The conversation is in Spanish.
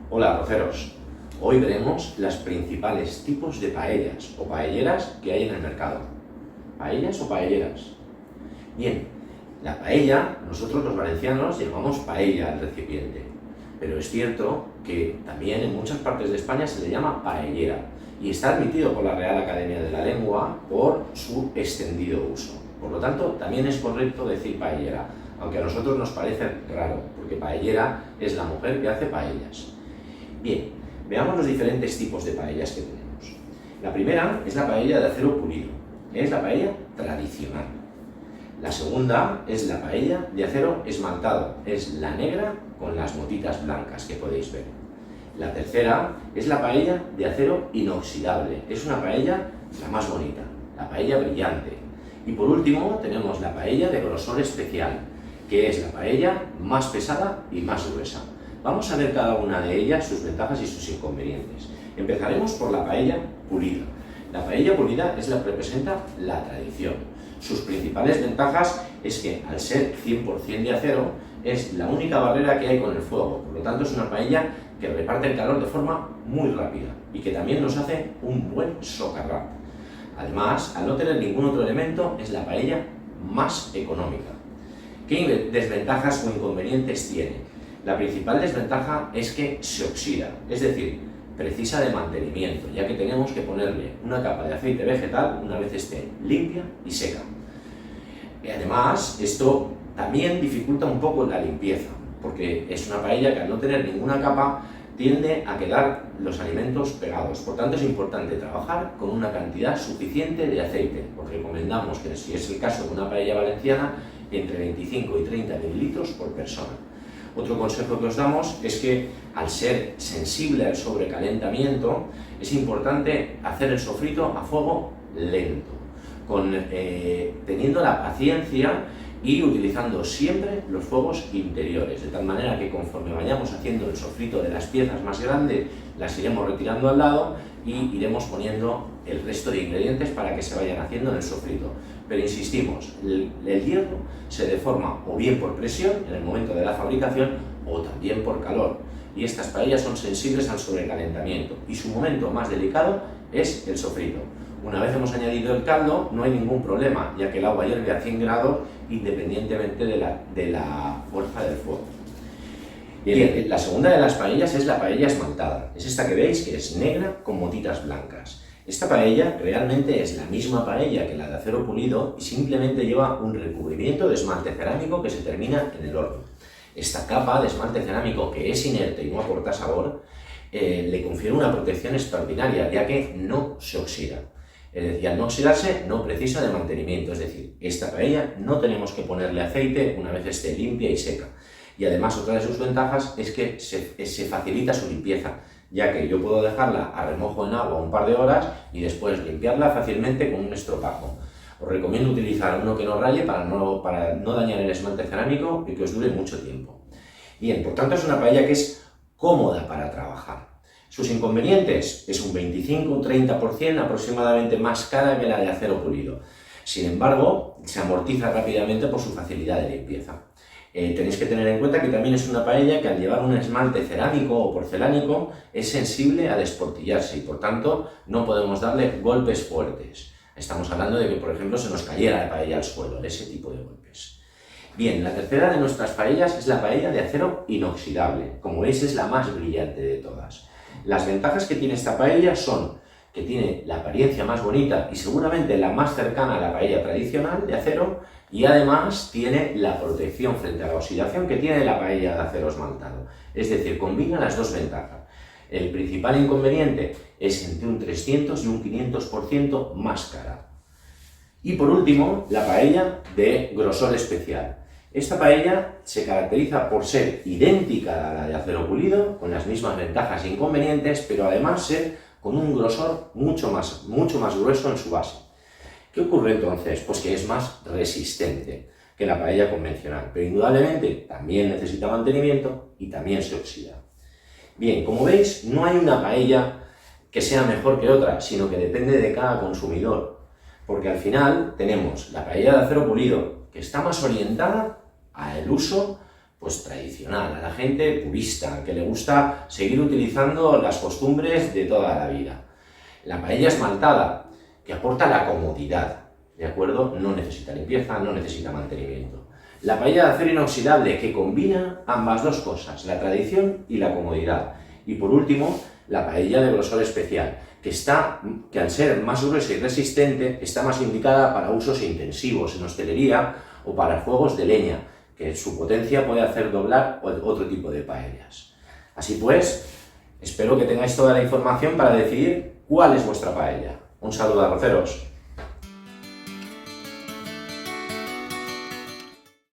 Hola arroceros, hoy veremos los principales tipos de paellas o paelleras que hay en el mercado. ¿Paellas o paelleras? Bien, la paella, nosotros los valencianos llamamos paella al recipiente, pero es cierto que también en muchas partes de España se le llama paellera y está admitido por la Real Academia de la Lengua por su extendido uso. Por lo tanto, también es correcto decir paellera, aunque a nosotros nos parece raro, porque paellera es la mujer que hace paellas. Bien, veamos los diferentes tipos de paellas que tenemos. La primera es la paella de acero pulido, es la paella tradicional. La segunda es la paella de acero esmaltado, es la negra con las motitas blancas que podéis ver. La tercera es la paella de acero inoxidable, es una paella la más bonita, la paella brillante. Y por último tenemos la paella de grosor especial, que es la paella más pesada y más gruesa. Vamos a ver cada una de ellas, sus ventajas y sus inconvenientes. Empezaremos por la paella pulida. La paella pulida es la que representa la tradición. Sus principales ventajas es que al ser 100% de acero es la única barrera que hay con el fuego, por lo tanto es una paella que reparte el calor de forma muy rápida y que también nos hace un buen socarrat. Además, al no tener ningún otro elemento, es la paella más económica. ¿Qué desventajas o inconvenientes tiene? La principal desventaja es que se oxida, es decir, precisa de mantenimiento, ya que tenemos que ponerle una capa de aceite vegetal una vez esté limpia y seca. Y además, esto también dificulta un poco la limpieza, porque es una paella que al no tener ninguna capa tiende a quedar los alimentos pegados. Por tanto, es importante trabajar con una cantidad suficiente de aceite. Os recomendamos que, si es el caso de una paella valenciana, entre 25 y 30 mililitros por persona. Otro consejo que os damos es que, al ser sensible al sobrecalentamiento, es importante hacer el sofrito a fuego lento, teniendo la paciencia y utilizando siempre los fuegos interiores, de tal manera que conforme vayamos haciendo el sofrito de las piezas más grandes, las iremos retirando al lado y iremos poniendo el resto de ingredientes para que se vayan haciendo en el sofrito. Pero insistimos, el hierro se deforma o bien por presión en el momento de la fabricación o también por calor. Y estas paellas son sensibles al sobrecalentamiento y su momento más delicado es el sofrito. Una vez hemos añadido el caldo, no hay ningún problema, ya que el agua hierve a 100 grados independientemente de la fuerza del fuego. Bien, la segunda de las paellas es la paella esmaltada. Es esta que veis, que es negra con motitas blancas. Esta paella realmente es la misma paella que la de acero pulido y simplemente lleva un recubrimiento de esmalte cerámico que se termina en el horno. Esta capa de esmalte cerámico, que es inerte y no aporta sabor, le confiere una protección extraordinaria, ya que no se oxida. Es decir, al no oxidarse no precisa de mantenimiento, es decir, esta paella no tenemos que ponerle aceite una vez esté limpia y seca. Y además, otra de sus ventajas es que se facilita su limpieza, ya que yo puedo dejarla a remojo en agua un par de horas y después limpiarla fácilmente con un estropajo. Os recomiendo utilizar uno que no raye para no dañar el esmalte cerámico y que os dure mucho tiempo. Bien, por tanto es una paella que es cómoda para trabajar. Sus inconvenientes es un 25-30% aproximadamente más cara que la de acero pulido. Sin embargo, se amortiza rápidamente por su facilidad de limpieza. Tenéis que tener en cuenta que también es una paella que, al llevar un esmalte cerámico o porcelánico, es sensible a desportillarse y por tanto no podemos darle golpes fuertes. Estamos hablando de que, por ejemplo, se nos cayera la paella al suelo, ese tipo de golpes. Bien, la tercera de nuestras paellas es la paella de acero inoxidable. Como veis, es la más brillante de todas. Las ventajas que tiene esta paella son que tiene la apariencia más bonita y seguramente la más cercana a la paella tradicional de acero, y además tiene la protección frente a la oxidación que tiene la paella de acero esmaltado. Es decir, combina las dos ventajas. El principal inconveniente es entre un 300 y un 500% más cara. Y por último, la paella de grosor especial. Esta paella se caracteriza por ser idéntica a la de acero pulido, con las mismas ventajas e inconvenientes, pero además ser con un grosor mucho más grueso en su base. ¿Qué ocurre entonces? Pues que es más resistente que la paella convencional, pero indudablemente también necesita mantenimiento y también se oxida. Bien, como veis, no hay una paella que sea mejor que otra, sino que depende de cada consumidor, porque al final tenemos la paella de acero pulido, que está más orientada al uso pues tradicional, a la gente purista, que le gusta seguir utilizando las costumbres de toda la vida. La paella esmaltada, que aporta la comodidad, ¿de acuerdo? No necesita limpieza, no necesita mantenimiento. La paella de acero inoxidable, que combina ambas dos cosas, la tradición y la comodidad. Y por último, la paella de grosor especial, que al ser más gruesa y resistente, está más indicada para usos intensivos en hostelería o para fuegos de leña, que su potencia puede hacer doblar otro tipo de paellas. Así pues, espero que tengáis toda la información para decidir cuál es vuestra paella. Un saludo, arroceros.